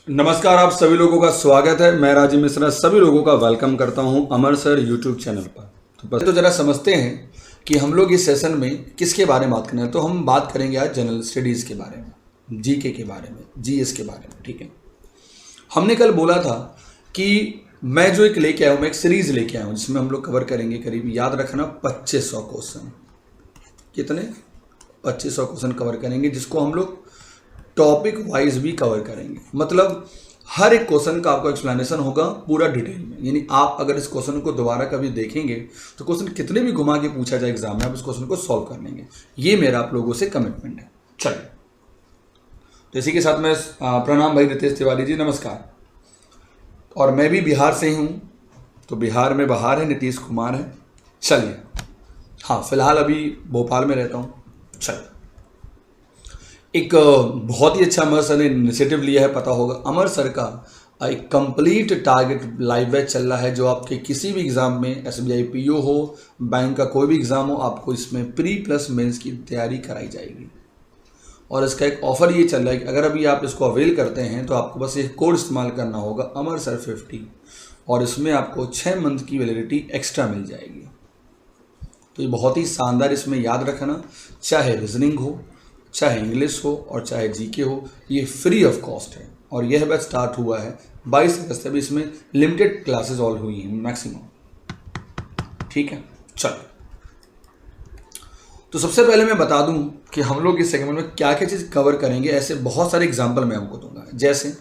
नमस्कार, आप सभी लोगों का स्वागत है। मैं राजीव मिश्रा सभी लोगों का वेलकम करता हूं अमर सर यूट्यूब चैनल पर। तो जरा समझते हैं कि हम लोग इस सेशन में किसके बारे में बात करना है। तो हम बात करेंगे आज जनरल स्टडीज़ के बारे में, जीके के बारे में, जीएस के बारे में। ठीक है, हमने कल बोला था कि मैं जो एक लेके आया हूँ, मैं एक सीरीज़ लेके आया हूँ जिसमें हम लोग कवर करेंगे करीब, याद रखना, 2500 क्वेश्चन। कितने? 2500 क्वेश्चन कवर करेंगे, जिसको हम लोग टॉपिक वाइज भी कवर करेंगे। मतलब हर एक क्वेश्चन का आपको एक्सप्लेनेशन होगा पूरा डिटेल में। यानी आप अगर इस क्वेश्चन को दोबारा कभी देखेंगे तो क्वेश्चन कितने भी घुमा के पूछा जाए एग्जाम में, आप इस क्वेश्चन को सॉल्व कर लेंगे। ये मेरा आप लोगों से कमिटमेंट है। चलिए, तो इसी के साथ मैं प्रणाम भाई रितेश तिवारी जी, नमस्कार। और मैं भी बिहार से ही हूँ, तो बिहार में बहार है, नीतीश कुमार है। चलिए, हाँ, फिलहाल अभी भोपाल में रहता हूँ। चलिए, एक बहुत ही अच्छा अमर सर ने इनिशिएटिव लिया है, पता होगा। अमर सर का एक कंप्लीट टारगेट लाइव बैच चल रहा है, जो आपके किसी भी एग्ज़ाम में, एसबीआई पीओ हो, बैंक का कोई भी एग्ज़ाम हो, आपको इसमें प्री प्लस मेंस की तैयारी कराई जाएगी। और इसका एक ऑफ़र ये चल रहा है कि अगर अभी आप इसको अवेल करते हैं तो आपको बस एक कोड इस्तेमाल करना होगा, अमर सर 50, और इसमें आपको 6 मंथ की वैलिडिटी एक्स्ट्रा मिल जाएगी। तो ये बहुत ही शानदार, इसमें याद रखना, चाहे रीजनिंग हो, चाहे इंग्लिश हो और चाहे जीके हो, ये फ्री ऑफ कॉस्ट है। और यह बैच स्टार्ट हुआ है 22 अगस्त से। भी इसमें लिमिटेड क्लासेस ऑल हुई हैं मैक्सिमम। ठीक है, चलो, तो सबसे पहले मैं बता दूं कि हम लोग इस सेगमेंट में क्या क्या चीज़ कवर करेंगे। ऐसे बहुत सारे एग्जाम्पल मैं आपको दूंगा। जैसे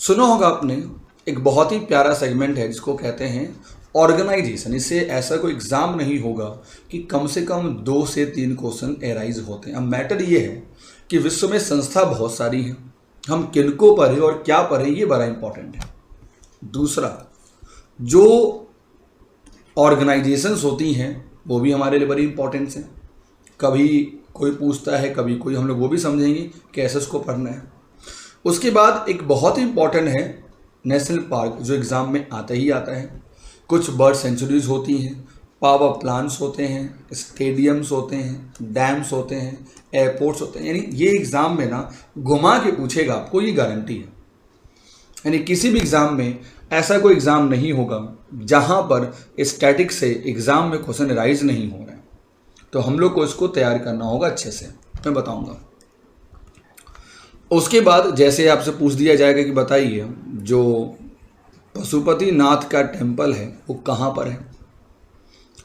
सुना होगा आपने, एक बहुत ही प्यारा सेगमेंट है जिसको कहते हैं ऑर्गेनाइजेशन। इससे ऐसा कोई एग्ज़ाम नहीं होगा कि कम से कम 2 से 3 क्वेश्चन एराइज होते हैं। अब मैटर ये है कि विश्व में संस्था बहुत सारी हैं, हम किनको पढ़ें और क्या पढ़ें, ये बड़ा इंपॉर्टेंट है। दूसरा, जो ऑर्गेनाइजेशंस होती हैं वो भी हमारे लिए बड़ी इंपॉर्टेंट हैं। कभी कोई पूछता है, कभी कोई, हम लोग वो भी समझेंगे कैसे उसको पढ़ना है। उसके बाद एक बहुत ही इंपॉर्टेंट है नेशनल पार्क, जो एग्ज़ाम में आता ही आता है। कुछ बर्ड सेंचुरीज होती हैं, पावर प्लांट्स होते हैं, स्टेडियम्स होते हैं, डैम्स होते हैं, एयरपोर्ट्स होते हैं। यानी ये एग्ज़ाम में ना घुमा के पूछेगा आपको, ये गारंटी है। यानी किसी भी एग्ज़ाम में ऐसा कोई एग्ज़ाम नहीं होगा जहाँ पर स्टैटिक से एग्ज़ाम में क्वेश्चन राइज नहीं हो रहे हैं। तो हम लोग को इसको तैयार करना होगा अच्छे से, मैं बताऊँगा। उसके बाद जैसे आपसे पूछ दिया जाएगा कि बताइए, जो पशुपति नाथ का टेम्पल है वो कहाँ पर है।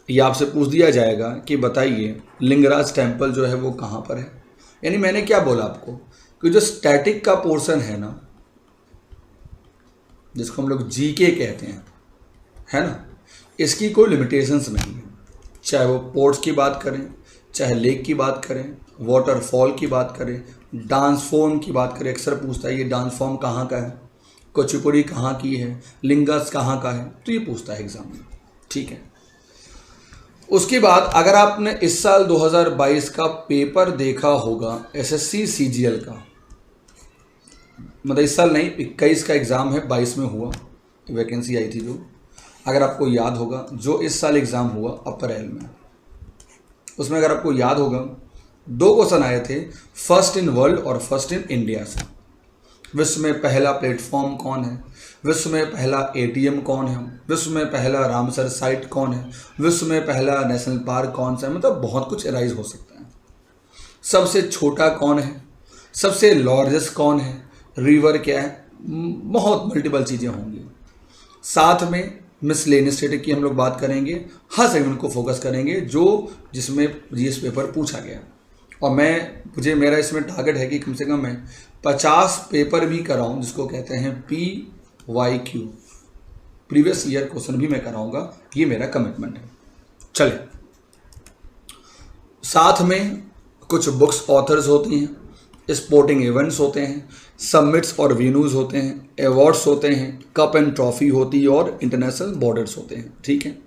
ये आपसे पूछ दिया जाएगा कि बताइए लिंगराज टेम्पल जो है वो कहाँ पर है। यानी मैंने क्या बोला आपको कि जो स्टैटिक का पोर्शन है ना, जिसको हम लोग जीके कहते हैं, है ना, इसकी कोई लिमिटेशंस नहीं है। चाहे वो पोर्ट्स की बात करें, चाहे लेक की बात करें, वाटरफॉल की बात करें, डांस फॉर्म की बात करें। अक्सर पूछता है ये डांस फॉर्म कहाँ का है, कुचिपुड़ी कहाँ की है, लिंगस कहाँ का है, तो ये पूछता है एग्जाम में। ठीक है, उसके बाद अगर आपने इस साल 2022 का पेपर देखा होगा एसएससी सीजीएल का, मतलब इस साल नहीं, 21 का एग्ज़ाम है, 22 में हुआ, वैकेंसी आई थी जो, अगर आपको याद होगा, जो इस साल एग्ज़ाम हुआ अप्रैल में, उसमें अगर आपको याद होगा 2 क्वेश्चन आए थे, फर्स्ट इन वर्ल्ड और फर्स्ट इन इंडिया से। विश्व में पहला प्लेटफॉर्म कौन है, विश्व में पहला एटीएम कौन है, विश्व में पहला रामसर साइट कौन है, विश्व में पहला नेशनल पार्क कौन सा है। मतलब बहुत कुछ एराइज हो सकता है। सबसे छोटा कौन है, सबसे लार्जेस्ट कौन है, रिवर क्या है, बहुत मल्टीपल चीज़ें होंगी। साथ में मिसलेनियस स्टैटिक की हम लोग बात करेंगे, हर सेगमेंट को फोकस करेंगे जो जिसमें जीएस पेपर पूछा गया। और मुझे मेरा इसमें टारगेट है कि कम से कम मैं 50 पेपर भी कराऊं, जिसको कहते हैं PYQ, प्रीवियस ईयर क्वेश्चन भी मैं कराऊंगा। ये मेरा कमिटमेंट है। चले, साथ में कुछ बुक्स ऑथर्स होती हैं, स्पोर्टिंग इवेंट्स होते हैं, समिट्स और वेन्यूज होते हैं, अवार्ड्स होते हैं, कप एंड ट्रॉफी होती है और इंटरनेशनल बॉर्डर्स होते हैं। ठीक है,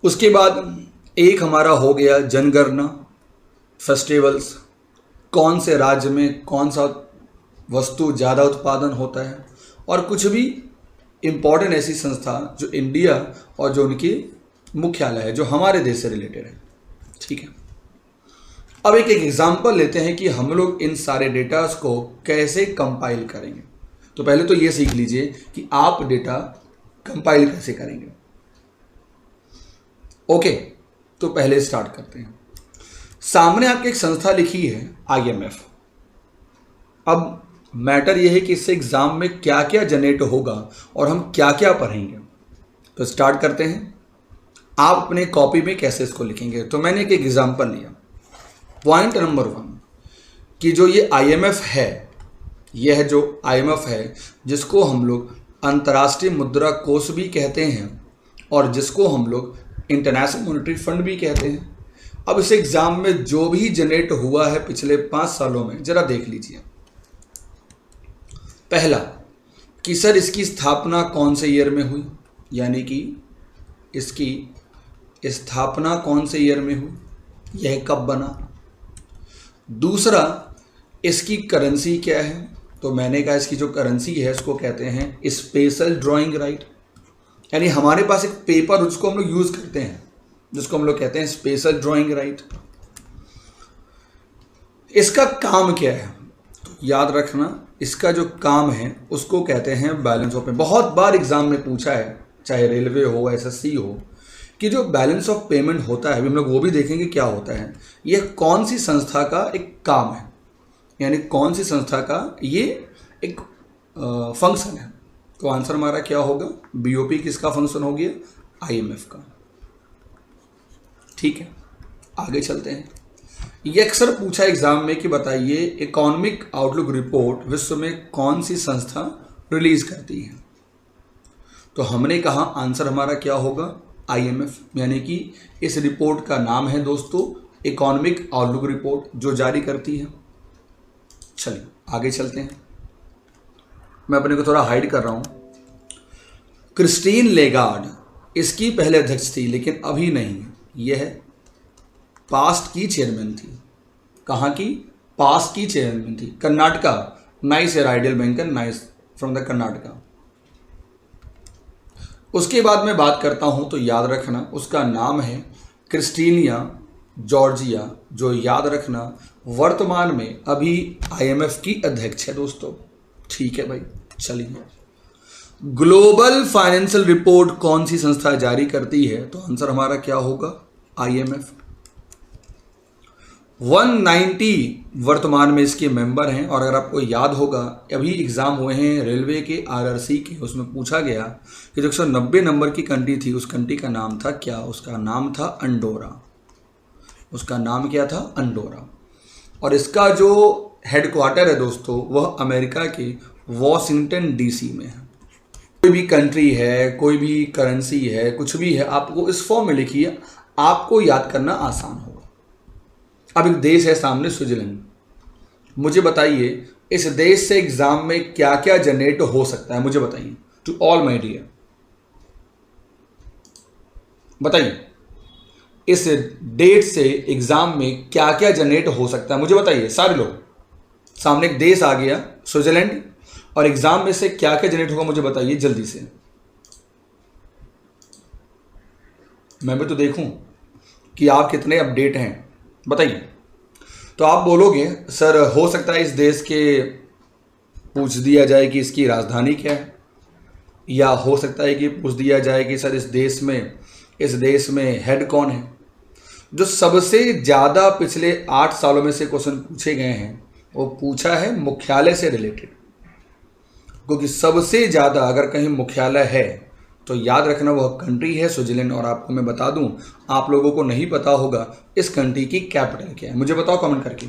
उसके बाद एक हमारा हो गया जनगणना, फेस्टिवल्स, कौन से राज्य में कौन सा वस्तु ज़्यादा उत्पादन होता है, और कुछ भी इम्पॉर्टेंट ऐसी संस्था जो इंडिया और जो उनकी मुख्यालय है, जो हमारे देश से रिलेटेड है। ठीक है, अब एक एग्जांपल लेते हैं कि हम लोग इन सारे डेटास को कैसे कंपाइल करेंगे। तो पहले तो ये सीख लीजिए कि आप डेटा कंपाइल कैसे करेंगे। ओके, तो पहले स्टार्ट करते हैं। सामने आपकी एक संस्था लिखी है IMF। अब मैटर यह है कि इससे एग्जाम में क्या क्या जनरेट होगा और हम क्या क्या पढ़ेंगे। तो स्टार्ट करते हैं। आप अपने कॉपी में कैसे इसको लिखेंगे। तो मैंने एक एग्जांपल लिया। पॉइंट नंबर 1 कि जो ये IMF है, यह जो IMF है जिसको हम लोग अंतर्राष्ट्रीय मुद्रा कोष भी कहते हैं और जिसको हम लोग इंटरनेशनल मॉनेटरी फंड भी कहते हैं। अब इस एग्जाम में जो भी जनरेट हुआ है पिछले 5 सालों में, जरा देख लीजिए। पहला कि सर इसकी स्थापना कौन से ईयर में हुई, यानी कि इसकी स्थापना कौन से ईयर में हुई, यह कब बना। दूसरा, इसकी करेंसी क्या है। तो मैंने कहा इसकी जो करेंसी है इसको कहते हैं स्पेशल ड्राइंग राइट, यानी हमारे पास एक पेपर उसको हम लोग यूज करते हैं जिसको हम लोग कहते हैं स्पेशल ड्राइंग राइट। इसका काम क्या है, तो याद रखना इसका जो काम है उसको कहते हैं बैलेंस ऑफ पेमेंट। बहुत बार एग्जाम में पूछा है, चाहे रेलवे हो SSC हो, कि जो बैलेंस ऑफ पेमेंट होता है, अभी हम लोग वो भी देखेंगे क्या होता है। यह कौन सी संस्था का एक काम है, यानी कौन सी संस्था का ये एक फंक्शन है। तो आंसर हमारा क्या होगा, BOP किसका फंक्शन हो गया, IMF का। ठीक है, आगे चलते हैं। ये अक्सर पूछा एग्जाम में कि बताइए इकोनॉमिक आउटलुक रिपोर्ट विश्व में कौन सी संस्था रिलीज करती है। तो हमने कहा आंसर हमारा क्या होगा, IMF, यानी कि इस रिपोर्ट का नाम है दोस्तों इकोनॉमिक आउटलुक रिपोर्ट जो जारी करती है। चलिए आगे चलते हैं। मैं अपने को थोड़ा हाइड कर रहा हूं। क्रिस्टीन लेगार्ड इसकी पहले अध्यक्ष थी लेकिन अभी नहीं, यह पास्ट की चेयरमैन थी। कहाँ की, पास्ट की चेयरमैन थी, Karnataka. Nice air ideal bank, nice from the Karnataka. उसके बाद मैं बात करता हूं तो याद रखना उसका नाम है क्रिस्टीनिया जॉर्जिया, जो याद रखना वर्तमान में अभी IMF की अध्यक्ष है दोस्तों। ठीक है भाई, चलिए। ग्लोबल फाइनेंशियल रिपोर्ट कौन सी संस्था जारी करती है, तो आंसर हमारा क्या होगा, IMF। 190 वर्तमान में इसके मेंबर हैं। और अगर आपको याद होगा अभी एग्जाम हुए हैं रेलवे के RRC के, उसमें पूछा गया कि जो 190 नंबर की कंट्री थी उस कंट्री का नाम था क्या, उसका नाम था अंडोरा। उसका नाम क्या था, अंडोरा। और इसका जो हेडक्वार्टर है दोस्तों वह अमेरिका के वॉशिंगटन DC में है। कोई भी कंट्री है, कोई भी करेंसी है, कुछ भी है, आपको इस फॉर्म में लिखिए, आपको याद करना आसान होगा। अब एक देश है सामने स्विट्जरलैंड। मुझे बताइए इस देश से एग्जाम में क्या क्या जनरेट हो सकता है, मुझे बताइए। टू ऑल माय डियर, बताइए इस डेट से एग्जाम में क्या क्या जनरेट हो सकता है, मुझे बताइए सारे लोग। सामने एक देश आ गया स्विट्जरलैंड, और एग्जाम में से क्या क्या जनरेट होगा मुझे बताइए जल्दी से। मैं भी तो देखूं कि आप कितने अपडेट हैं, बताइए। तो आप बोलोगे सर हो सकता है इस देश के पूछ दिया जाए कि इसकी राजधानी क्या है, या हो सकता है कि पूछ दिया जाए कि सर इस देश में हेड कौन है। जो सबसे ज़्यादा पिछले 8 सालों में से क्वेश्चन पूछे गए हैं वो पूछा है मुख्यालय से रिलेटेड, क्योंकि सबसे ज़्यादा अगर कहीं मुख्यालय है तो याद रखना वह कंट्री है स्विट्जरलैंड। और आपको मैं बता दूं, आप लोगों को नहीं पता होगा इस कंट्री की कैपिटल क्या है। मुझे बताओ कमेंट करके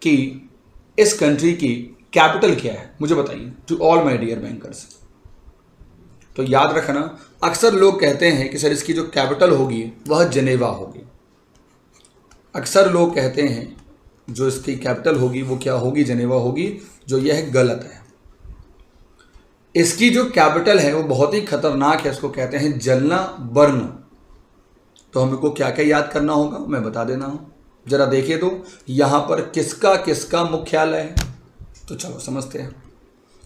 कि इस कंट्री की कैपिटल क्या है, मुझे बताइए। To all my dear bankers, तो याद रखना अक्सर लोग कहते हैं कि सर इसकी जो कैपिटल होगी वह जनेवा होगी। अक्सर लोग कहते हैं जो इसकी कैपिटल होगी वो क्या होगी, जनेवा होगी, जो यह गलत है। इसकी जो कैपिटल है वो बहुत ही खतरनाक है, इसको कहते हैं जलना बर्न। तो हमको क्या क्या याद करना होगा मैं बता देना हूं, जरा देखिए तो यहां पर किसका किसका मुख्यालय है। तो चलो समझते हैं।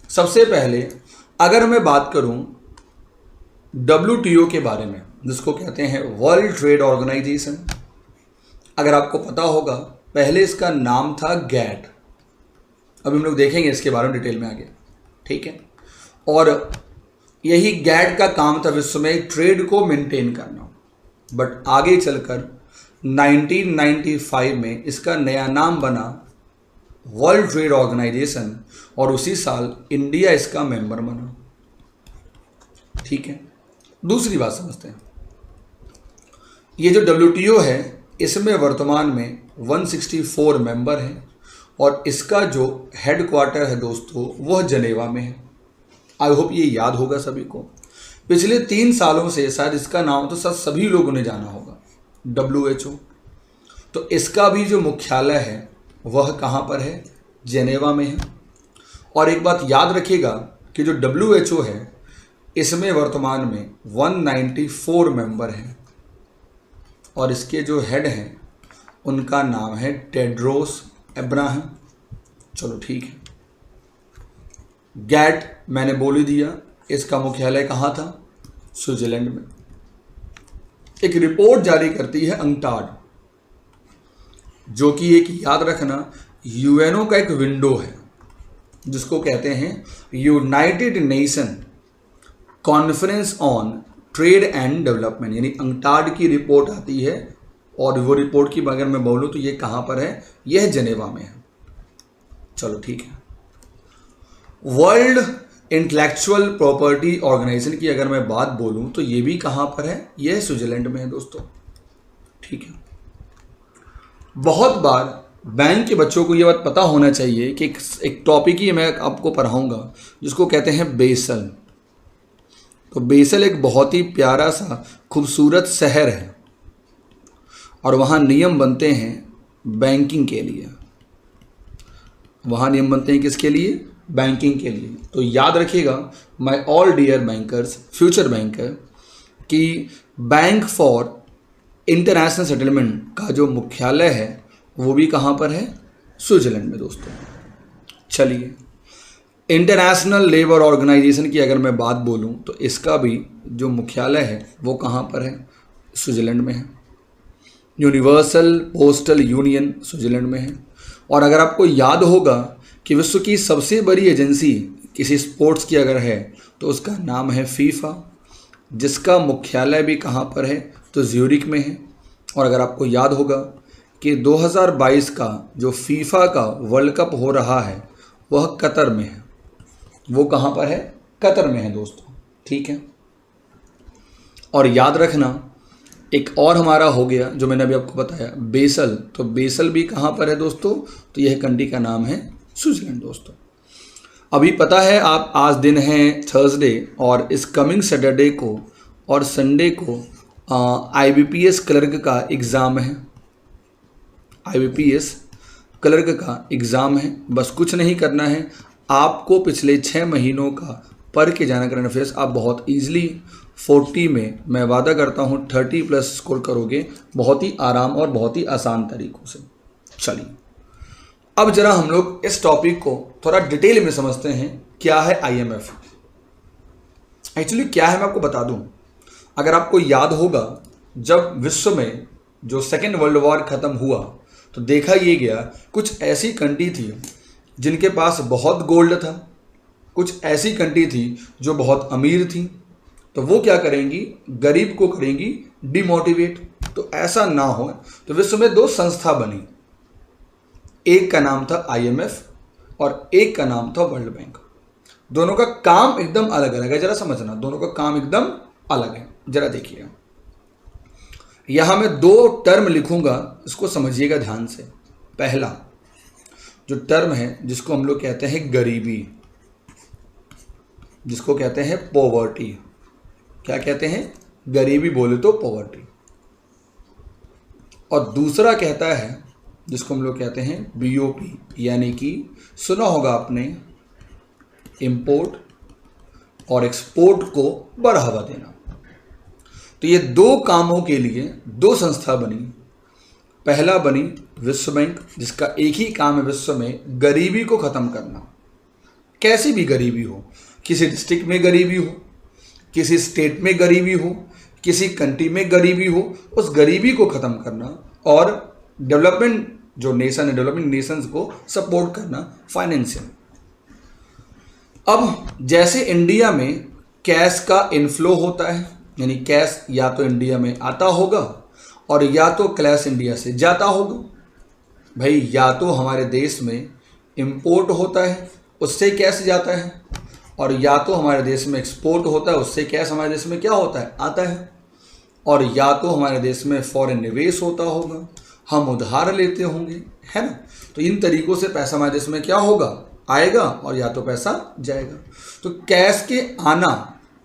सबसे पहले अगर मैं बात करूं WTO के बारे में, जिसको कहते हैं वर्ल्ड ट्रेड ऑर्गेनाइजेशन, अगर आपको पता होगा, पहले इसका नाम था गैट। अभी हम लोग देखेंगे इसके बारे में डिटेल में आगे, ठीक है। और यही गैट का काम था विश्व में ट्रेड को मेंटेन करना। बट आगे चलकर 1995 में इसका नया नाम बना वर्ल्ड ट्रेड ऑर्गेनाइजेशन, और उसी साल इंडिया इसका मेंबर बना, ठीक है। दूसरी बात समझते हैं, ये जो WTO है इसमें वर्तमान में 164 मेंबर हैं, और इसका जो हेडक्वार्टर है दोस्तों वह जनेवा में है। आई होप ये याद होगा सभी को। पिछले 3 सालों से शायद इसका नाम तो सभी लोगों ने जाना होगा, WHO। तो इसका भी जो मुख्यालय है वह कहाँ पर है? जेनेवा में है। और एक बात याद रखिएगा कि जो WHO है इसमें वर्तमान में 194 मेंबर हैं, और इसके जो हेड हैं उनका नाम है टेड्रोस एब्राहम। चलो ठीक है। गैट मैंने बोल ही दिया, इसका मुख्यालय कहाँ था? स्विट्जरलैंड में। एक रिपोर्ट जारी करती है अंकटाड, जो कि एक याद रखना यूएनओ का एक विंडो है, जिसको कहते हैं United nation conference on trade and development, यानी अंकटाड की रिपोर्ट आती है। और वो रिपोर्ट की अगर मैं बोलूँ तो ये कहाँ पर है? यह जेनेवा में है। चलो ठीक है। वर्ल्ड इंटेलेक्चुअल प्रॉपर्टी ऑर्गेनाइजेशन की अगर मैं बात बोलूँ तो ये भी कहाँ पर है? यह स्विट्जरलैंड में है दोस्तों, ठीक है। बहुत बार बैंक के बच्चों को ये बात पता होना चाहिए कि एक टॉपिक ही मैं आपको पढ़ाऊंगा जिसको कहते हैं बेसल। तो बेसल एक बहुत ही प्यारा सा खूबसूरत शहर है, और वहाँ नियम बनते हैं बैंकिंग के लिए। वहाँ नियम बनते हैं किसके लिए? बैंकिंग के लिए। तो याद रखिएगा my all dear bankers, future banker, कि बैंक फॉर इंटरनेशनल सेटलमेंट का जो मुख्यालय है वो भी कहाँ पर है? स्विट्जरलैंड में दोस्तों। चलिए, इंटरनेशनल लेबर ऑर्गेनाइजेशन की अगर मैं बात बोलूँ तो इसका भी जो मुख्यालय है वो कहाँ पर है? स्विट्जरलैंड में है। यूनिवर्सल पोस्टल यूनियन स्विट्जरलैंड में है। और अगर आपको याद होगा कि विश्व की सबसे बड़ी एजेंसी किसी स्पोर्ट्स की अगर है तो उसका नाम है फीफा, जिसका मुख्यालय भी कहाँ पर है? तो ज्यूरिक में है। और अगर आपको याद होगा कि 2022 का जो फीफा का वर्ल्ड कप हो रहा है वह कतर में है। वो कहाँ पर है? कतर में है दोस्तों, ठीक है। और याद रखना एक और हमारा हो गया जो मैंने अभी आपको बताया, बेसल। तो बेसल भी कहाँ पर है दोस्तों? तो यह कंट्री का नाम है स्विट्जरलैंड दोस्तों। अभी पता है आप, आज दिन है थर्सडे, और इस कमिंग सैटरडे को और संडे को IBPS क्लर्क का एग्ज़ाम है। IBPS क्लर्क का एग्ज़ाम है। बस कुछ नहीं करना है, आपको पिछले 6 महीनों का पढ़ के जाना करंट अफेयर्स। आप बहुत ईजिली 40 में, मैं वादा करता हूँ 30+ स्कोर करोगे, बहुत ही आराम और बहुत ही आसान तरीक़ों से। चलिए, अब जरा हम लोग इस टॉपिक को थोड़ा डिटेल में समझते हैं। क्या है IMF? एक्चुअली क्या है मैं आपको बता दूं। अगर आपको याद होगा, जब विश्व में जो सेकेंड वर्ल्ड वॉर ख़त्म हुआ तो देखा ये गया कुछ ऐसी कंट्री थी जिनके पास बहुत गोल्ड था, कुछ ऐसी कंट्री थी जो बहुत अमीर थी। तो वो क्या करेंगी? गरीब को करेंगी डिमोटिवेट। तो ऐसा ना हो तो विश्व में 2 संस्था बनी, एक का नाम था IMF और एक का नाम था वर्ल्ड बैंक। दोनों का काम एकदम अलग अलग है, जरा समझना, दोनों का काम एकदम अलग है। जरा देखिए, यहां मैं 2 टर्म लिखूंगा, इसको समझिएगा ध्यान से। पहला जो टर्म है जिसको हम लोग कहते हैं गरीबी, जिसको कहते हैं पॉवर्टी। क्या कहते हैं? गरीबी बोले तो पॉवर्टी। और दूसरा कहता है जिसको हम लोग कहते हैं BOP, यानी कि सुना होगा आपने, इंपोर्ट और एक्सपोर्ट को बढ़ावा देना। तो ये 2 कामों के लिए 2 संस्था बनी। पहला बनी विश्व बैंक, जिसका एक ही काम है विश्व में गरीबी को ख़त्म करना। कैसी भी गरीबी हो, किसी डिस्ट्रिक्ट में गरीबी हो, किसी स्टेट में गरीबी हो, किसी कंट्री में गरीबी हो, उस गरीबी को ख़त्म करना। और डेवलपमेंट जो नेशन है, डेवलपिंग नेशंस को सपोर्ट करना फाइनेंशियल। अब जैसे इंडिया में कैश का इनफ्लो होता है, यानी कैश या तो इंडिया में आता होगा और या तो कैश इंडिया से जाता होगा। भाई या तो हमारे देश में इंपोर्ट होता है, उससे कैश जाता है, और या तो हमारे देश में एक्सपोर्ट होता है, उससे कैश हमारे देश में क्या होता है, आता है। और या तो हमारे देश में फॉरेन निवेश होता होगा, हम उधार लेते होंगे, है ना। तो इन तरीकों से पैसा हमारे देश में क्या होगा, आएगा, और या तो पैसा जाएगा। तो कैश के आना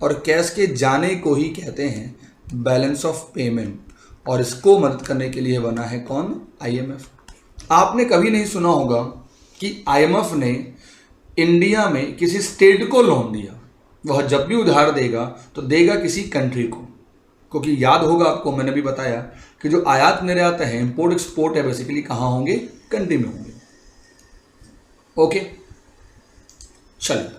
और कैश के जाने को ही कहते हैं बैलेंस ऑफ पेमेंट, और इसको मदद करने के लिए बना है कौन, IMF। आपने कभी नहीं सुना होगा कि IMF ने इंडिया में किसी स्टेट को लोन दिया। वह जब भी उधार देगा तो देगा किसी कंट्री को, क्योंकि याद होगा आपको, मैंने भी बताया कि जो आयात निर्यात है, इंपोर्ट एक्सपोर्ट है, बेसिकली कहाँ होंगे, कंट्री में होंगे। ओके, चलिए।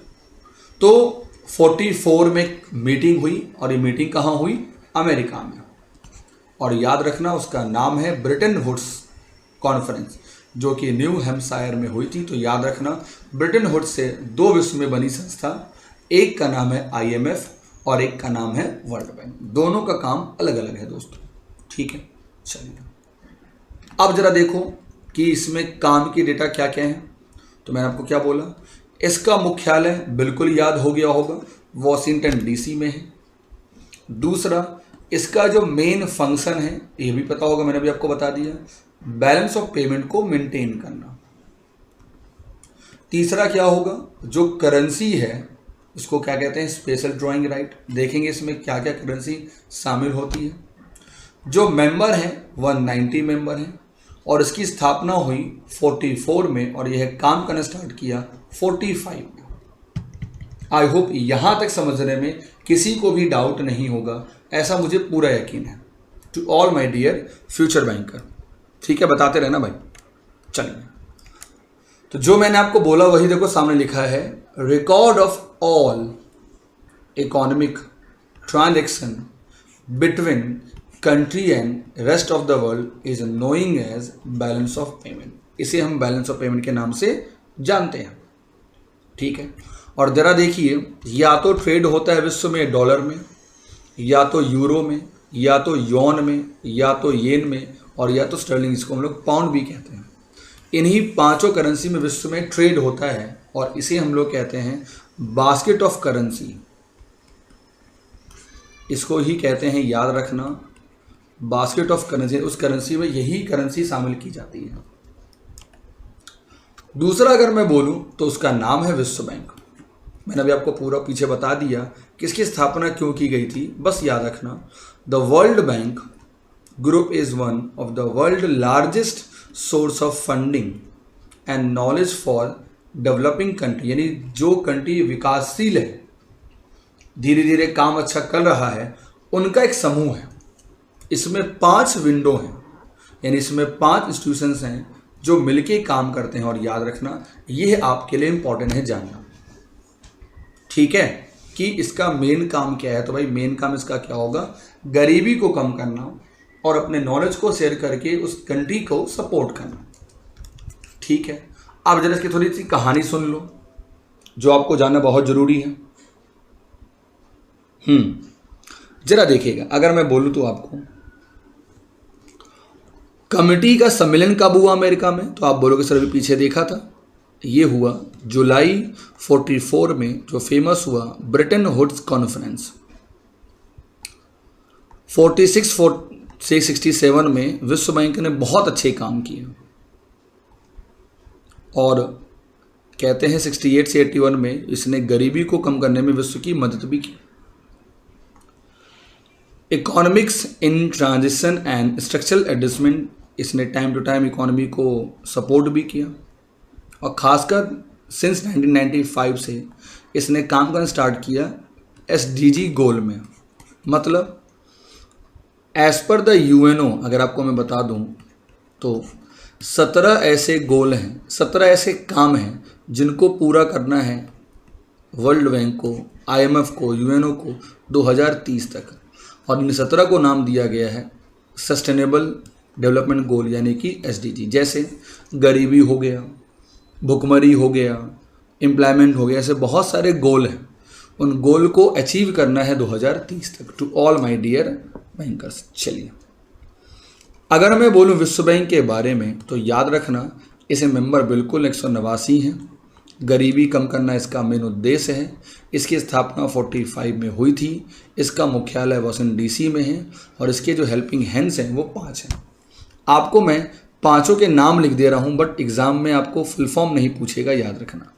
तो 44 में मीटिंग हुई, और ये मीटिंग कहाँ हुई, अमेरिका में। और याद रखना उसका नाम है ब्रिटेन वुड्स कॉन्फ्रेंस, जो कि न्यू हैम्पशायर में हुई थी। तो याद रखना ब्रिटेन वुड्स से दो विश्व में बनी संस्था, एक का नाम है IMF और एक का नाम है वर्ल्ड बैंक। दोनों का काम अलग अलग है दोस्तों, ठीक है। चलिए अब जरा देखो कि इसमें काम की डेटा क्या क्या है। तो मैंने आपको क्या बोला, इसका मुख्यालय बिल्कुल याद हो गया होगा, वॉशिंगटन DC में है। दूसरा, इसका जो मेन फंक्शन है ये भी पता होगा, मैंने भी आपको बता दिया, बैलेंस ऑफ पेमेंट को मेंटेन करना। तीसरा क्या होगा, जो करेंसी है उसको क्या कहते हैं, स्पेशल ड्राइंग राइट। देखेंगे इसमें क्या क्या करेंसी शामिल होती है। जो मेंबर हैं 190 मेंबर हैं, और इसकी स्थापना हुई 44 में, और यह काम करना स्टार्ट किया 45 में। आई होप यहाँ तक समझने में किसी को भी डाउट नहीं होगा, ऐसा मुझे पूरा यकीन है। To all my dear future banker, ठीक है, बताते रहना भाई। चलिए, तो जो मैंने आपको बोला वही देखो सामने लिखा है, record of all economic transaction between country and rest of the world is knowing as balance of payment. इसे हम बैलेंस ऑफ पेमेंट के नाम से जानते हैं, ठीक है। और जरा देखिए, या तो ट्रेड होता है विश्व में डॉलर में, या तो यूरो में, या तो यॉन में, या तो येन में, और या तो स्टर्लिंग, जिसको हम लोग पाउंड भी कहते हैं। इन्हीं पांचों करेंसी में विश्व में ट्रेड होता है, और इसे हम लोग कहते हैं बास्केट ऑफ करेंसी। इसको ही कहते हैं, याद रखना, बास्केट ऑफ करेंसी। उस करेंसी में यही करेंसी शामिल की जाती है। दूसरा अगर मैं बोलूं तो उसका नाम है विश्व बैंक। मैंने अभी आपको पूरा पीछे बता दिया किसकी स्थापना क्यों की गई थी, बस याद रखना। The world bank group is one of the world largest source of funding and knowledge for developing country, यानी जो कंट्री विकासशील है, धीरे धीरे काम अच्छा कर रहा है, उनका एक समूह है। इसमें 5 विंडो हैं, यानी इसमें 5 इंस्टीट्यूशंस हैं जो मिलके काम करते हैं। और याद रखना ये आपके लिए इंपॉर्टेंट है जानना, ठीक है, कि इसका मेन काम क्या है। तो भाई मेन काम इसका क्या होगा, गरीबी को कम करना और अपने नॉलेज को शेयर करके उस कंट्री को सपोर्ट करना, ठीक है। अब जरा इसकी थोड़ी सी कहानी सुन लो, जो आपको जानना बहुत जरूरी है। जरा देखिएगा, अगर मैं बोलूं तो आपको कमेटी का सम्मेलन कब हुआ अमेरिका में, तो आप बोलोगे सर अभी पीछे देखा था। ये हुआ जुलाई 44 में, जो फेमस हुआ ब्रिटेन वुड्स कॉन्फ्रेंस। 46 से 67 में विश्व बैंक ने बहुत अच्छे काम किए, और कहते हैं 68 से 81 में इसने गरीबी को कम करने में विश्व की मदद भी की। Economics in transition and structural adjustment, इसने टाइम टू टाइम इकोनॉमी को सपोर्ट भी किया। और ख़ासकर सिंस 1995 से इसने काम करना स्टार्ट किया SDG गोल में। मतलब एज पर द UNO, अगर आपको मैं बता दूं तो 17 ऐसे गोल हैं, 17 ऐसे काम हैं जिनको पूरा करना है वर्ल्ड बैंक को, IMF को, UNO को 2030 तक। और इन 17 को नाम दिया गया है सस्टेनेबल डेवलपमेंट गोल यानी कि SDG, जैसे गरीबी हो गया, भुखमरी हो गया, एम्प्लॉयमेंट हो गया, ऐसे बहुत सारे गोल हैं। उन गोल को अचीव करना है 2030 तक। To all my dear bankers, चलिए अगर मैं बोलूं विश्व बैंक के बारे में तो याद रखना इसे मेंबर बिल्कुल 189 हैं। गरीबी कम करना इसका मेन उद्देश्य है। इसकी स्थापना 45 में हुई थी। इसका मुख्यालय वॉशिंगटन DC में है और इसके जो हेल्पिंग हैंड्स हैं वो 5 हैं। आपको मैं पांचों के नाम लिख दे रहा हूं, बट एग्जाम में आपको फुल फॉर्म नहीं पूछेगा, याद रखना।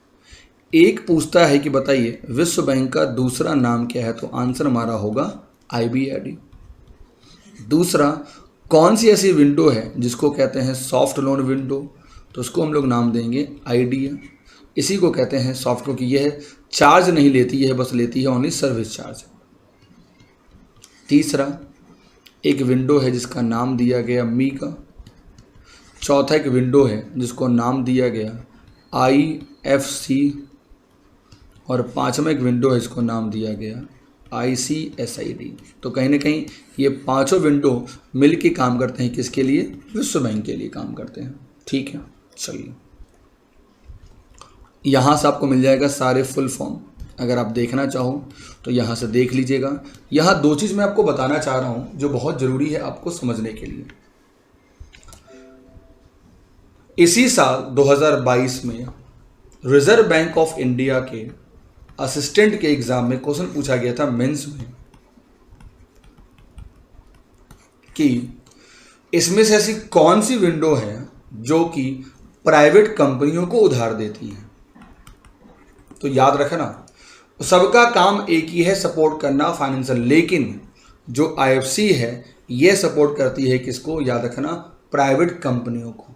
एक पूछता है कि बताइए विश्व बैंक का दूसरा नाम क्या है, तो आंसर हमारा होगा IBRD। दूसरा, कौन सी ऐसी विंडो है जिसको कहते हैं सॉफ्ट लोन विंडो, तो उसको हम लोग नाम देंगे IDEA। इसी को कहते हैं सॉफ्ट, क्योंकि यह चार्ज नहीं लेती, यह बस लेती है ओनली सर्विस चार्ज। तीसरा, एक विंडो है जिसका नाम दिया गया मीका। चौथा, एक विंडो है जिसको नाम दिया गया IFC। और पांचवा एक विंडो है जिसको नाम दिया गया ICSID। तो कहीं ना कहीं ये पांचों विंडो मिल के काम करते हैं, किसके लिए? विश्व बैंक के लिए काम करते हैं। ठीक है, चलिए यहाँ से आपको मिल जाएगा सारे फुल फॉर्म। अगर आप देखना चाहो तो यहाँ से देख लीजिएगा। यहाँ दो चीज़ मैं आपको बताना चाह रहा हूँ जो बहुत ज़रूरी है आपको समझने के लिए। इसी साल 2022 में रिजर्व बैंक ऑफ इंडिया के असिस्टेंट के एग्जाम में क्वेश्चन पूछा गया था मेंस में कि इसमें से ऐसी कौन सी विंडो है जो कि प्राइवेट कंपनियों को उधार देती है। तो याद रखना सबका काम एक ही है, सपोर्ट करना फाइनेंशियल, लेकिन जो IFC है ये सपोर्ट करती है किसको? याद रखना प्राइवेट कंपनियों को।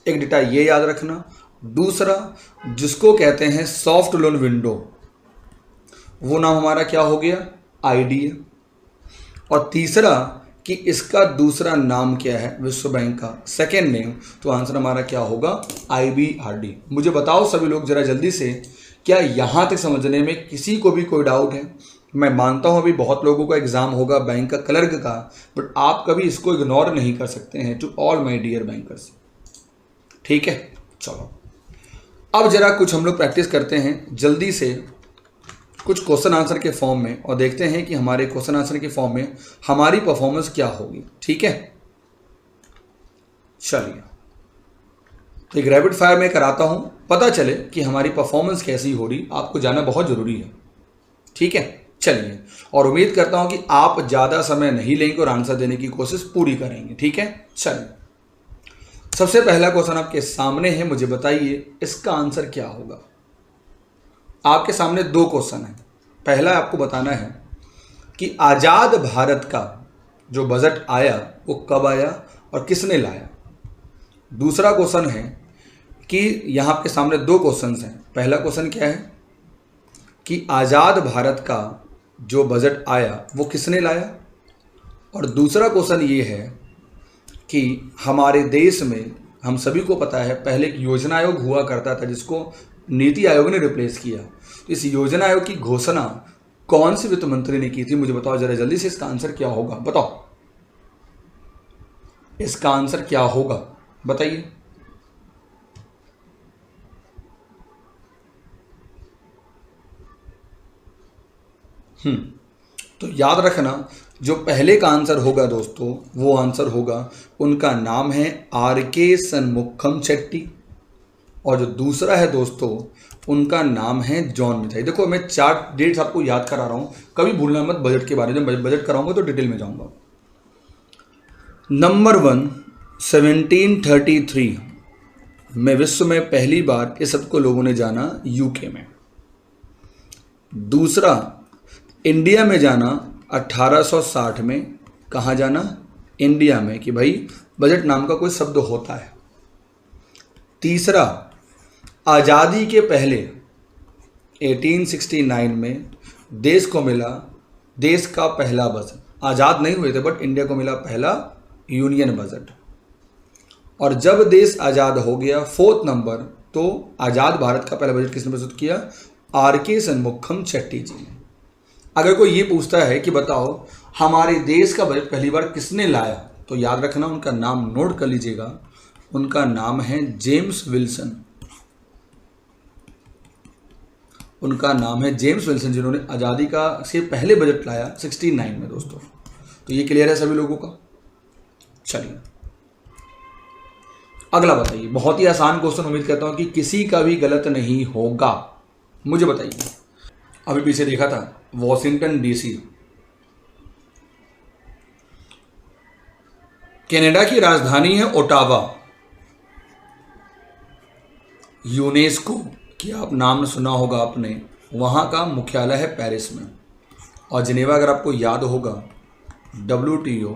एक डेटा ये याद रखना। दूसरा, जिसको कहते हैं सॉफ्ट लोन विंडो, वो नाम हमारा क्या हो गया? IDEA। और तीसरा कि इसका दूसरा नाम क्या है विश्व बैंक का सेकेंड नेम, तो आंसर हमारा क्या होगा? IBRD। मुझे बताओ सभी लोग जरा जल्दी से, क्या यहां तक समझने में किसी को भी कोई डाउट है? मैं मानता हूं अभी बहुत लोगों का एग्जाम होगा बैंक का, क्लर्क का, बट आप कभी इसको इग्नोर नहीं कर सकते हैं। To all my dear bankers, ठीक है। चलो अब जरा कुछ हम लोग प्रैक्टिस करते हैं जल्दी से, कुछ क्वेश्चन आंसर के फॉर्म में, और देखते हैं कि हमारे क्वेश्चन आंसर के फॉर्म में हमारी परफॉर्मेंस क्या होगी। ठीक है, चलिए तो एक रैपिड फायर में कराता हूं, पता चले कि हमारी परफॉर्मेंस कैसी हो रही। आपको जानना बहुत जरूरी है, ठीक है। चलिए, और उम्मीद करता हूं कि आप ज्यादा समय नहीं लेंगे और आंसर देने की कोशिश पूरी करेंगे। ठीक है, चलिए सबसे पहला क्वेश्चन आपके सामने है, मुझे बताइए इसका आंसर क्या होगा। आपके सामने दो क्वेश्चन है। पहला आपको बताना है कि आजाद भारत का जो बजट आया वो कब आया और किसने लाया। दूसरा क्वेश्चन है कि यहां आपके सामने दो क्वेश्चंस हैं। पहला क्वेश्चन क्या है कि आजाद भारत का जो बजट आया वो किसने लाया, और दूसरा क्वेश्चन ये है कि हमारे देश में, हम सभी को पता है पहले एक योजना आयोग हुआ करता था जिसको नीति आयोग ने रिप्लेस किया। तो इस योजना आयोग की घोषणा कौन सी वित्त मंत्री ने की थी, मुझे बताओ जरा जल्दी से। इसका आंसर क्या होगा बताओ, इसका आंसर क्या होगा बताइए। तो याद रखना जो पहले का आंसर होगा दोस्तों, वो आंसर होगा, उनका नाम है RK शनमुखम शेट्टी, और जो दूसरा है दोस्तों उनका नाम है जॉन मिथाई। देखो मैं 4 डेट्स आपको याद करा रहा हूं, कभी भूलना मत बजट के बारे में। जब बजट कराऊंगा तो डिटेल में जाऊंगा। नंबर 1, 1733 में विश्व में पहली बार इस शब्द को लोगों ने जाना UK में। दूसरा, इंडिया में जाना 1860 में। कहाँ जाना? इंडिया में, कि भाई बजट नाम का कोई शब्द होता है। तीसरा, आज़ादी के पहले 1869 में देश को मिला देश का पहला बजट। आज़ाद नहीं हुए थे बट इंडिया को मिला पहला यूनियन बजट। और जब देश आज़ाद हो गया, 4th नंबर, तो आज़ाद भारत का पहला बजट किसने प्रस्तुत किया? RK शनमुखम शेट्टी जी ने। अगर कोई ये पूछता है कि बताओ हमारे देश का बजट पहली बार किसने लाया, तो याद रखना, उनका नाम नोट कर लीजिएगा। उनका नाम है जेम्स विल्सन। उनका नाम है जेम्स विल्सन, जिन्होंने आज़ादी का से पहले बजट लाया 69 में दोस्तों। तो ये क्लियर है सभी लोगों का। चलिए अगला बताइए, बहुत ही आसान क्वेश्चन, उम्मीद करता हूं कि किसी का भी गलत नहीं होगा। मुझे बताइए, अभी पीछे देखा था वॉशिंगटन डीसी कनाडा की राजधानी है ओटावा। यूनेस्को की आप नाम सुना होगा आपने, वहाँ का मुख्यालय है पेरिस में। और जिनेवा अगर आपको याद होगा, WTO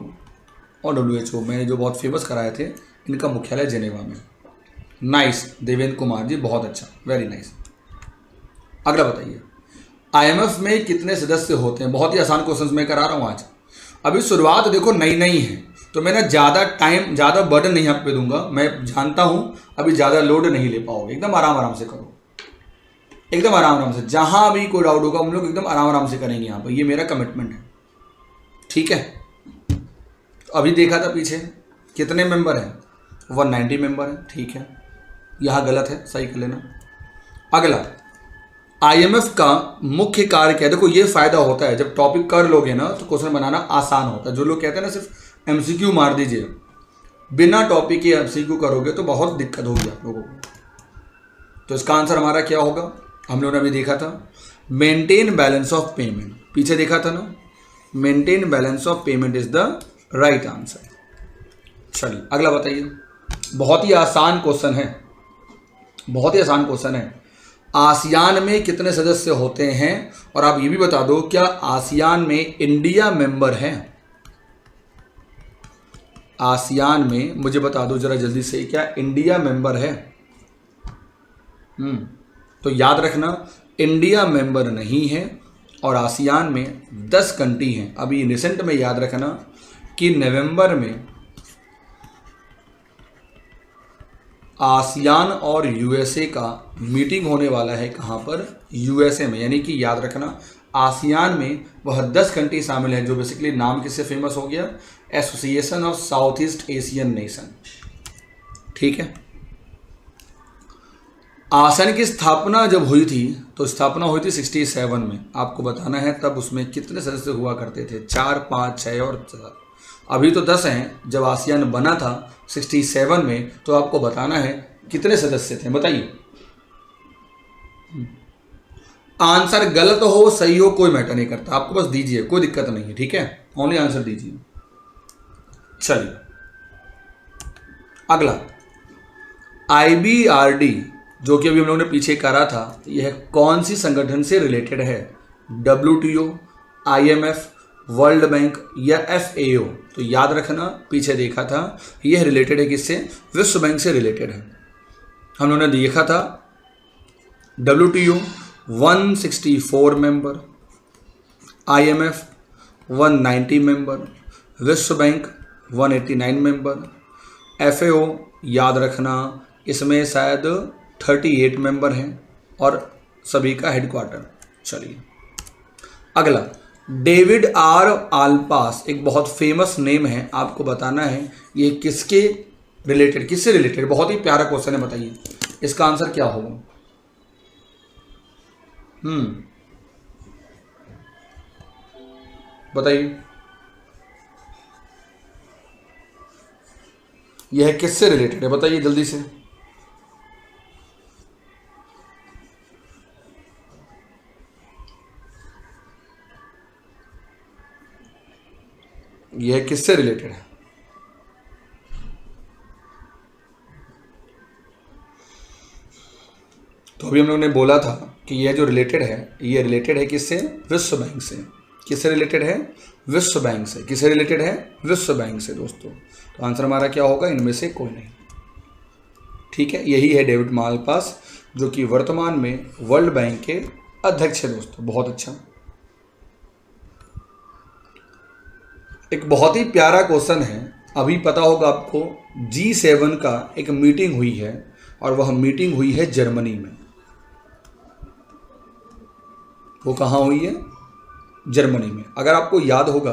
और WHO मैंने जो बहुत फेमस कराए थे, इनका मुख्यालय जिनेवा में। नाइस देवेंद्र कुमार जी, बहुत अच्छा, वेरी नाइस। अगला बताइए, IMF में कितने सदस्य होते हैं? बहुत ही आसान क्वेश्चन मैं करा रहा हूँ आज। अभी शुरुआत देखो नई नई है, तो मैं ना ज़्यादा बर्डन नहीं आप पे दूंगा। मैं जानता हूँ अभी ज़्यादा लोड नहीं ले पाओगे, एकदम आराम आराम से करो, एकदम आराम आराम से। जहाँ भी कोई डाउट होगा हम लोग एकदम आराम आराम से करेंगे यहाँ पर, ये मेरा कमिटमेंट है, ठीक है। तो अभी देखा था पीछे कितने मेंबर हैं, 190 मेंबर हैं, ठीक है। यहाँ गलत है, सही कर लेना। अगला, IMF का मुख्य कार्य क्या है? देखो ये फायदा होता है, जब टॉपिक कर लोगे ना तो क्वेश्चन बनाना आसान होता है। जो लोग कहते हैं ना सिर्फ MCQ मार दीजिए, बिना टॉपिक के MCQ करोगे तो बहुत दिक्कत होगी आप लोगों को। तो इसका आंसर हमारा क्या होगा? हम लोगों ने अभी देखा था मेंटेन बैलेंस ऑफ पेमेंट, पीछे देखा था ना, maintain balance of payment is the right answer. चलिए अगला बताइए, बहुत ही आसान क्वेश्चन है, बहुत ही आसान क्वेश्चन है। आसियान में कितने सदस्य होते हैं? और आप ये भी बता दो, क्या आसियान में इंडिया मेंबर है? आसियान में मुझे बता दो जरा जल्दी से, क्या इंडिया मेंबर है? तो याद रखना, इंडिया मेंबर नहीं है और आसियान में 10 कंट्री हैं। अभी रिसेंट में याद रखना कि नवंबर में आसियान और USA का मीटिंग होने वाला है। कहाँ पर? USA में। यानी कि याद रखना, आसियान में वह 10 कंट्री शामिल है, जो बेसिकली नाम किससे फेमस हो गया? Association of south east Asian nation, ठीक है। आसियान की स्थापना जब हुई थी, तो स्थापना हुई थी 67 में। आपको बताना है तब उसमें कितने सदस्य हुआ करते थे? 4, 5, 6 और 7। अभी तो 10 हैं, जब आसियान बना था 67 में, तो आपको बताना है कितने सदस्य थे, बताइए। आंसर गलत हो सही हो कोई मैटर नहीं करता, आपको बस दीजिए, कोई दिक्कत नहीं है, ठीक है। ओनली आंसर दीजिए। चलिए अगला, IBRD जो कि अभी हम लोगों ने पीछे करा था, यह कौन सी संगठन से रिलेटेड है? WTO, IMF, वर्ल्ड बैंक या FAO? तो याद रखना, पीछे देखा था, यह रिलेटेड है किससे? विश्व बैंक से रिलेटेड है। हम लोगों ने देखा था WTO 164 मेंबर, IMF 190 मेंबर, विश्व बैंक 189 मेंबर, FAO याद रखना इसमें शायद 38 मेंबर हैं और सभी का हेडक्वार्टर। चलिए अगला, डेविड आर आल्पास एक बहुत फेमस नेम है, आपको बताना है ये किसके रिलेटेड, किससे रिलेटेड? बहुत ही प्यारा क्वेश्चन है, बताइए इसका आंसर क्या होगा? बताइए यह किससे रिलेटेड है, बताइए जल्दी से। यह किससे रिलेटेड है? तो अभी हम लोगों ने बोला था कि यह जो रिलेटेड है, ये रिलेटेड है किससे? विश्व बैंक से। किससे रिलेटेड है? विश्व बैंक से। किससे रिलेटेड है? विश्व बैंक से दोस्तों। तो आंसर हमारा क्या होगा? इनमें से कोई नहीं, ठीक है। यही है डेविड मालपास, जो कि वर्तमान में वर्ल्ड बैंक के अध्यक्ष है दोस्तों। बहुत अच्छा, एक बहुत ही प्यारा क्वेश्चन है। अभी पता होगा आपको, G7 का एक मीटिंग हुई है और वह मीटिंग हुई है जर्मनी में। वो कहाँ हुई है? जर्मनी में। अगर आपको याद होगा,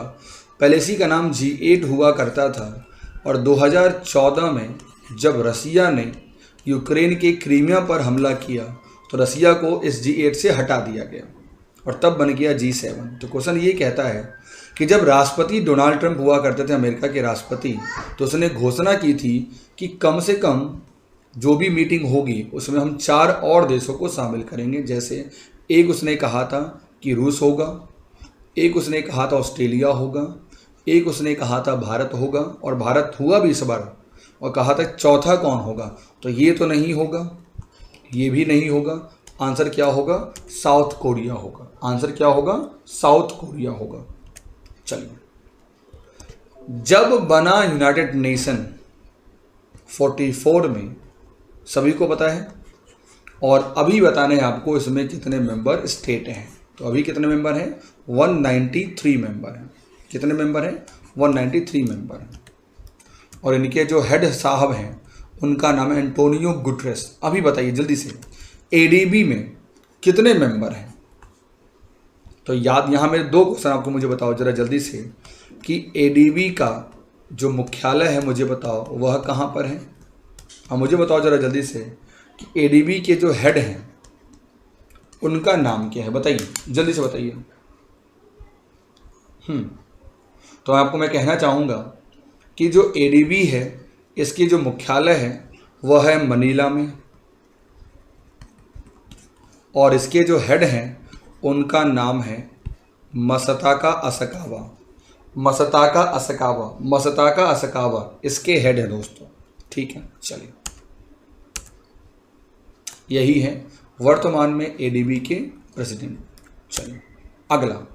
पहले इसी का नाम G8 हुआ करता था, और 2014 में जब रसिया ने यूक्रेन के क्रीमिया पर हमला किया तो रसिया को इस G8 से हटा दिया गया और तब बन गया G7। तो क्वेश्चन ये कहता है कि जब राष्ट्रपति डोनाल्ड ट्रंप हुआ करते थे अमेरिका के राष्ट्रपति, तो उसने घोषणा की थी कि कम से कम जो भी मीटिंग होगी उसमें हम 4 और देशों को शामिल करेंगे। जैसे एक उसने कहा था कि रूस होगा, एक उसने कहा था ऑस्ट्रेलिया होगा, एक उसने कहा था भारत होगा और भारत हुआ भी इस बार, और कहा था चौथा कौन होगा। तो ये तो नहीं होगा, ये भी नहीं होगा। आंसर क्या होगा? साउथ कोरिया होगा। आंसर क्या होगा? साउथ कोरिया होगा। चलिए, जब बना यूनाइटेड नेशन 44 में, सभी को पता है, और अभी बताने हैं आपको इसमें कितने मेंबर स्टेट हैं। तो अभी कितने मेंबर हैं? 193 मेंबर हैं। कितने मेंबर हैं? 193 मेंबर हैं। और इनके जो हेड साहब हैं उनका नाम है एंटोनियो गुटरेस। अभी बताइए जल्दी से, एडीबी में कितने मेंबर हैं? तो याद, यहाँ मेरे 2 क्वेश्चन आपको मुझे बताओ जरा जल्दी से कि एडीबी का जो मुख्यालय है मुझे बताओ वह कहाँ पर है। अब मुझे बताओ जरा जल्दी से कि एडीबी के जो हेड हैं उनका नाम क्या है, बताइए जल्दी से बताइए। तो आपको मैं कहना चाहूँगा कि जो एडीबी है इसकी जो मुख्यालय है वह है मनीला में, और इसके जो हेड हैं उनका नाम है मसताका असकावा। मसताका असकावा, मसताका असकावा इसके हेड है दोस्तों। ठीक है, चलिए, यही है वर्तमान में एडीबी के प्रेसिडेंट। चलिए अगला,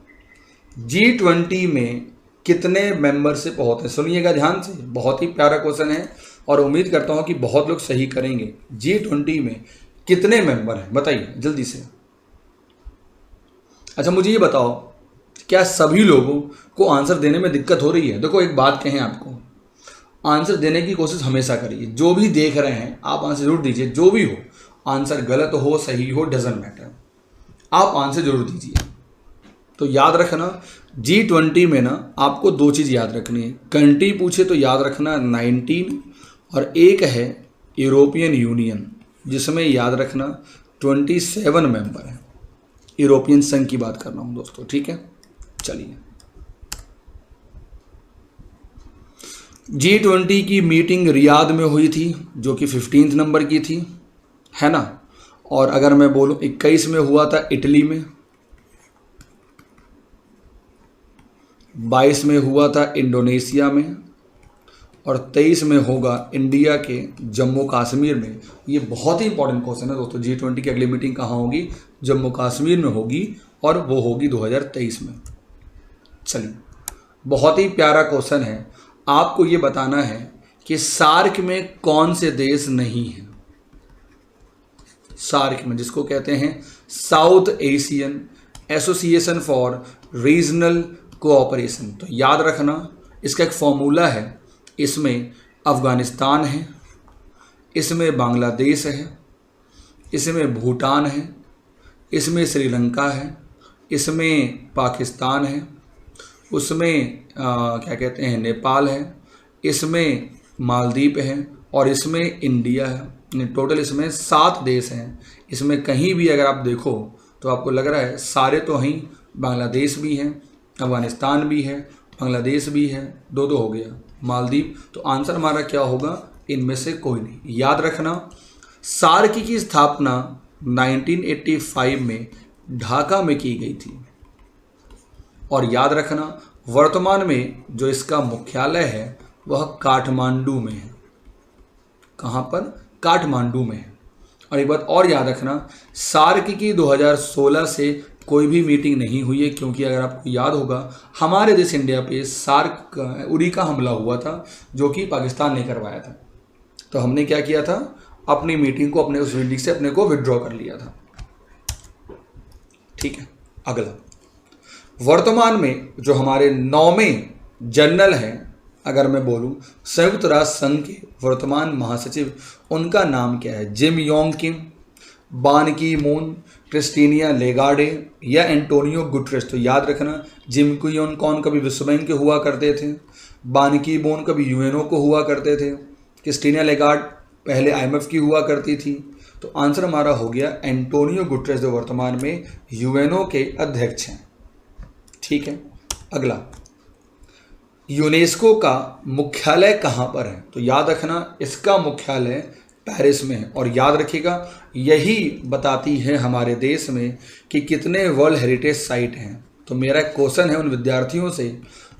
G20 में कितने मेंबरशिप होते हैं? सुनिएगा ध्यान से, बहुत ही प्यारा क्वेश्चन है और उम्मीद करता हूं कि बहुत लोग सही करेंगे। G20 में कितने मेंबर हैं बताइए जल्दी से। अच्छा मुझे ये बताओ, क्या सभी लोगों को आंसर देने में दिक्कत हो रही है? देखो एक बात कहें आपको, आंसर देने की कोशिश हमेशा करिए। जो भी देख रहे हैं आप आंसर जरूर दीजिए, जो भी हो, आंसर गलत हो सही हो डजंट मैटर, आप आंसर जरूर दीजिए। तो याद रखना G20 में ना आपको 2 चीज़ याद रखनी है। कंट्री पूछे तो याद रखना 19, और एक है यूरोपियन यूनियन जिसमें याद रखना 27 मेंबर हैं। यूरोपियन संघ की बात कर रहा हूँ दोस्तों, ठीक है। चलिए, G20 की मीटिंग रियाद में हुई थी जो कि 15 नंबर की थी, है ना। और अगर मैं बोलूं 21 में हुआ था इटली में, 22 में हुआ था इंडोनेशिया में, और 23 में होगा इंडिया के जम्मू कश्मीर में। ये बहुत ही इंपॉर्टेंट क्वेश्चन है दोस्तों। G20 की अगली मीटिंग कहाँ होगी? जम्मू कश्मीर में होगी, और वो होगी 2023 में। चलिए, बहुत ही प्यारा क्वेश्चन है। आपको ये बताना है कि सार्क में कौन से देश नहीं हैं। सार्क में, जिसको कहते हैं south Asian association for regional cooperation. तो याद रखना इसका एक फॉर्मूला है। इसमें अफ़गानिस्तान है, इसमें बांग्लादेश है, इसमें भूटान है, इसमें श्रीलंका है, इसमें पाकिस्तान है, उसमें क्या कहते हैं नेपाल है, इसमें मालदीव है, और इसमें इंडिया है। टोटल इसमें 7 देश हैं। इसमें कहीं भी अगर आप देखो तो आपको लग रहा है सारे तो हैं, बांग्लादेश भी हैं, अफ़गानिस्तान भी है, बांग्लादेश भी है, 2 हो गया, मालदीव। तो आंसर हमारा क्या होगा? इनमें से कोई नहीं। याद रखना सार्क की स्थापना 1985 में ढाका में की गई थी, और याद रखना वर्तमान में जो इसका मुख्यालय है वह काठमांडू में है। कहाँ पर? काठमांडू में है। और एक बात और याद रखना, सार्क की 2016 से कोई भी मीटिंग नहीं हुई है, क्योंकि अगर आपको याद होगा हमारे देश इंडिया पे सार्क उड़ी का हमला हुआ था जो कि पाकिस्तान ने करवाया था। तो हमने क्या किया था? अपनी मीटिंग को, अपने उस मीटिंग से अपने को विड्रॉ कर लिया था। ठीक है, अगला, वर्तमान में जो हमारे 9वें जनरल हैं, अगर मैं बोलूं संयुक्त राष्ट्र संघ के वर्तमान महासचिव, उनका नाम क्या है? जिम योंग किम, बान की मून, क्रिस्टीनिया लेगार्डे या एंटोनियो गुटरेस। तो याद रखना जिम की योंग कौन कभी विश्व बैंक के हुआ करते थे, बान की मून कभी यूएनओ को हुआ करते थे, क्रिस्टीना लेगार्ड पहले आईएमएफ की हुआ करती थी। तो आंसर हमारा हो गया एंटोनियो गुटेरेस, जो वर्तमान में यूएनओ के अध्यक्ष हैं। ठीक है, अगला, यूनेस्को का मुख्यालय कहाँ पर है? तो याद रखना इसका मुख्यालय पेरिस में है। और याद रखिएगा यही बताती है हमारे देश में कि कितने वर्ल्ड हेरिटेज साइट हैं। तो मेरा क्वेश्चन है उन विद्यार्थियों से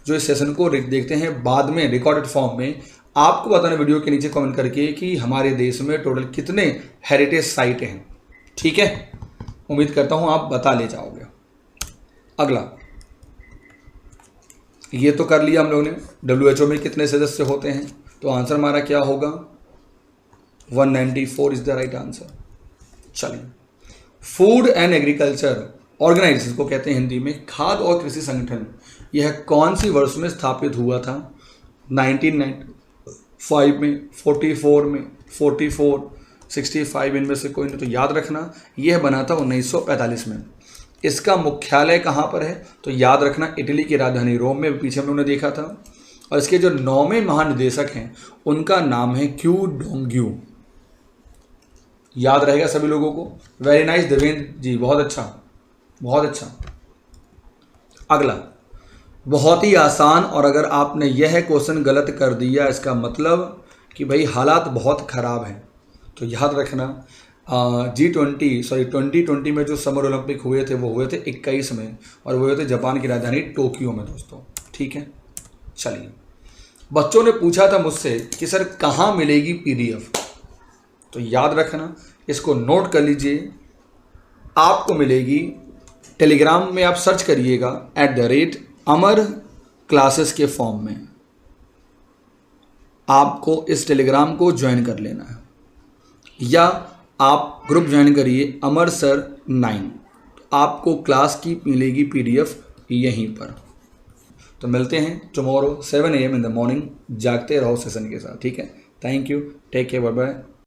जो इस सेशन को देखते हैं बाद में रिकॉर्डेड फॉर्म में, आपको बताना वीडियो के नीचे कमेंट करके कि हमारे देश में टोटल कितने हेरिटेज साइट हैं। ठीक है, उम्मीद करता हूं आप बता ले जाओगे। अगला, ये तो कर लिया हम लोगों ने, WHO में कितने सदस्य होते हैं। तो आंसर हमारा क्या होगा? 194 इज द राइट आंसर। चलिए, फूड एंड एग्रीकल्चर ऑर्गेनाइजेशन को कहते हैं हिंदी में, खाद्य और कृषि संगठन, यह कौन सी वर्ष में स्थापित हुआ था? 1995 में, 44 में, 44, 65, इनमें से कोई नहीं। तो याद रखना यह बना था 1945 में। इसका मुख्यालय कहाँ पर है? तो याद रखना इटली की राजधानी रोम में, पीछे हम लोगों ने देखा था। और इसके जो 9वें महानिदेशक हैं उनका नाम है क्यू डोंग्यू। याद रहेगा सभी लोगों को। वेरी नाइस देवेंद्र जी, बहुत अच्छा, बहुत अच्छा। अगला, बहुत ही आसान, और अगर आपने यह क्वेश्चन गलत कर दिया इसका मतलब कि भाई हालात बहुत ख़राब हैं। तो याद रखना G20 2020 में जो समर ओलंपिक हुए थे वो हुए थे 21 में, और वो हुए थे जापान की राजधानी टोक्यो में दोस्तों। ठीक है, चलिए, बच्चों ने पूछा था मुझसे कि सर कहाँ मिलेगी PDF। तो याद रखना, इसको नोट कर लीजिए, आपको मिलेगी टेलीग्राम में, आप सर्च करिएगा @अमर क्लासेस के फॉर्म में। आपको इस टेलीग्राम को ज्वाइन कर लेना है, या आप ग्रुप ज्वाइन करिए अमर सर 9, आपको क्लास की मिलेगी PDF यहीं पर। तो मिलते हैं tomorrow 7 AM in the morning. जागते रहो सेशन के साथ। ठीक है, thank you, take care, bye bye.